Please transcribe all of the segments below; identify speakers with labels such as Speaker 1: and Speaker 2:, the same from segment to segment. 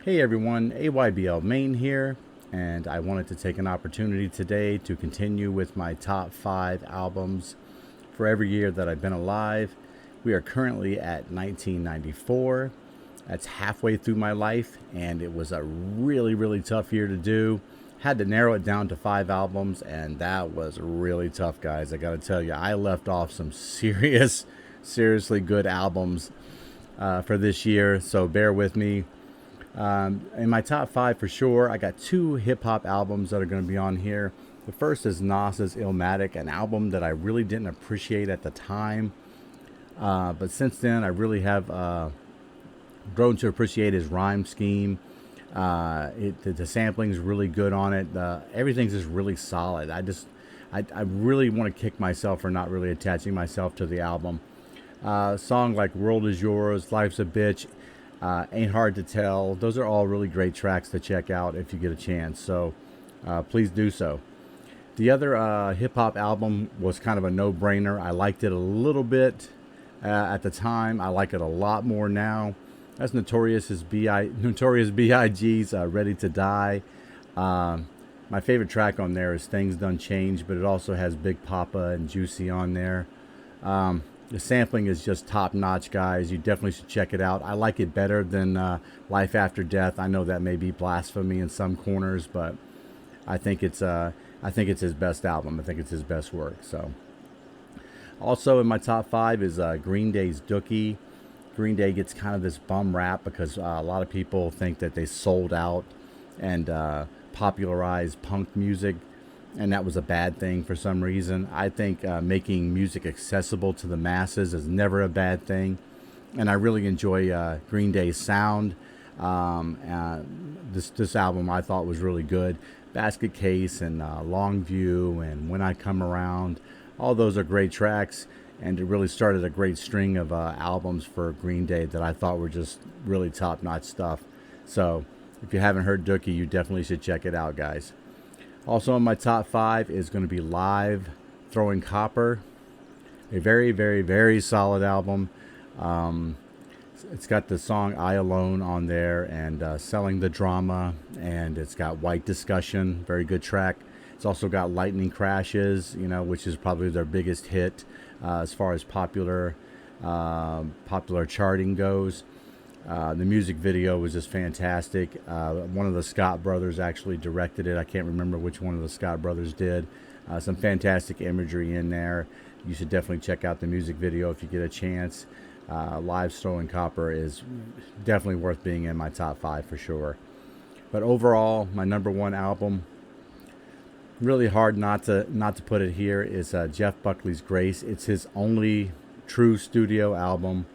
Speaker 1: Hey everyone, AYBL Main here, and I wanted to take an opportunity today to continue with my top 5 albums for every year that I've been alive. We are currently at 1994. That's halfway through my life, and it was a really tough year to do. Had to narrow it down to 5 albums, and that was really tough, guys. I gotta tell you, I left off some seriously good albums for this year, so bear with me. In my top 5 for sure, I got 2 hip hop albums that are going to be on here. The first is Nas's Illmatic, an album that I really didn't appreciate at the time. But since then, I really have grown to appreciate his rhyme scheme. The sampling is really good on it. Everything's just really solid. I really want to kick myself for not really attaching myself to the album. Songs like World Is Yours, Life's a Bitch, Ain't Hard to Tell. Those are all really great tracks to check out if you get a chance. So please do so. The other hip hop album was kind of a no-brainer. I liked it a little bit at the time. I like it a lot more now. That's Notorious B.I.G.'s Ready to Die. My favorite track on there is Things Done Change, but it also has Big Papa and Juicy on there. The sampling is just top notch, guys. You definitely should check it out. I like it better than Life After Death. I know that may be blasphemy in some corners, but I think it's his best album. I think it's his best work. So, also in my top 5 is Green Day's Dookie. Green Day gets kind of this bum rap because a lot of people think that they sold out and popularized punk music, and that was a bad thing for some reason. I think making music accessible to the masses is never a bad thing, and I really enjoy Green Day's sound. This album I thought was really good. Basket Case and Longview and When I Come Around, all those are great tracks, and it really started a great string of albums for Green Day that I thought were just really top-notch stuff. So if you haven't heard Dookie, you definitely should check it out, guys. Also in my top 5 is going to be Live, Throwing Copper. A very solid album. It's got the song I Alone on there, and Selling the Drama, and it's got White Discussion, very good track. It's also got Lightning Crashes, which is probably their biggest hit as far as popular charting goes. The music video was just fantastic. One of the Scott brothers actually directed it. I can't remember which one of the Scott brothers did. Some fantastic imagery in there. You should definitely check out the music video if you get a chance. Live Throwing Copper is definitely worth being in my top 5 for sure. But overall, my number 1 album, really hard not to put it here, is Jeff Buckley's Grace. It's his only true studio album.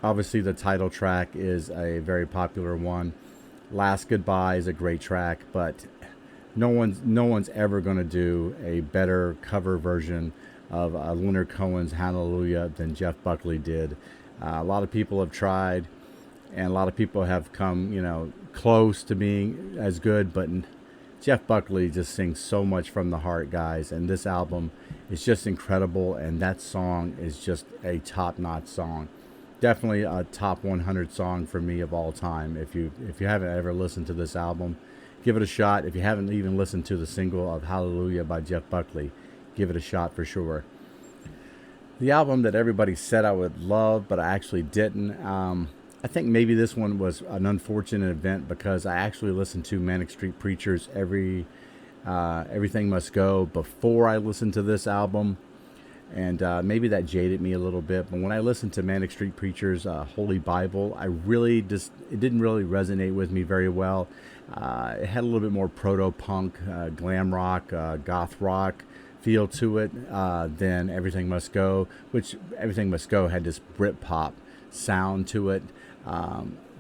Speaker 1: Obviously, the title track is a very popular one. Last Goodbye is a great track, but no one's ever going to do a better cover version of Leonard Cohen's Hallelujah than Jeff Buckley did. A lot of people have tried, and a lot of people have come, close to being as good, but Jeff Buckley just sings so much from the heart, guys, and this album is just incredible, and that song is just a top-notch song. Definitely a top 100 song for me of all time. If you haven't ever listened to this album, give it a shot. If you haven't even listened to the single of Hallelujah by Jeff Buckley, give it a shot for sure. The album that everybody said I would love, but I actually didn't. I think maybe this one was an unfortunate event because I actually listened to Manic Street Preachers' Everything Must Go before I listened to this album. And maybe that jaded me a little bit. But when I listened to Manic Street Preachers' Holy Bible, it didn't really resonate with me very well. It had a little bit more proto-punk, glam rock, goth rock feel to it than Everything Must Go, which Everything Must Go had this Britpop sound to it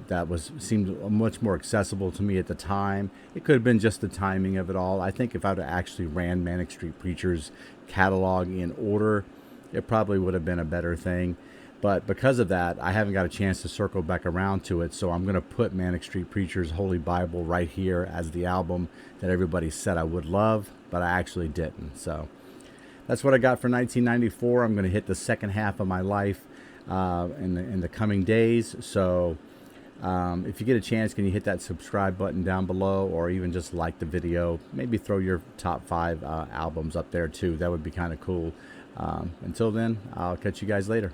Speaker 1: that seemed much more accessible to me at the time. It could have been just the timing of it all. I think if I'd actually ran Manic Street Preachers' catalog in order, it probably would have been a better thing. But because of that, I haven't got a chance to circle back around to it, so I'm going to put Manic Street Preachers' Holy Bible right here as the album that everybody said I would love, but I actually didn't. So that's what I got for 1994. I'm going to hit the second half of my life in the coming days, so If you get a chance, can you hit that subscribe button down below, or even just like the video? Maybe throw your top 5 albums up there too. That would be kind of cool. Until then, I'll catch you guys later.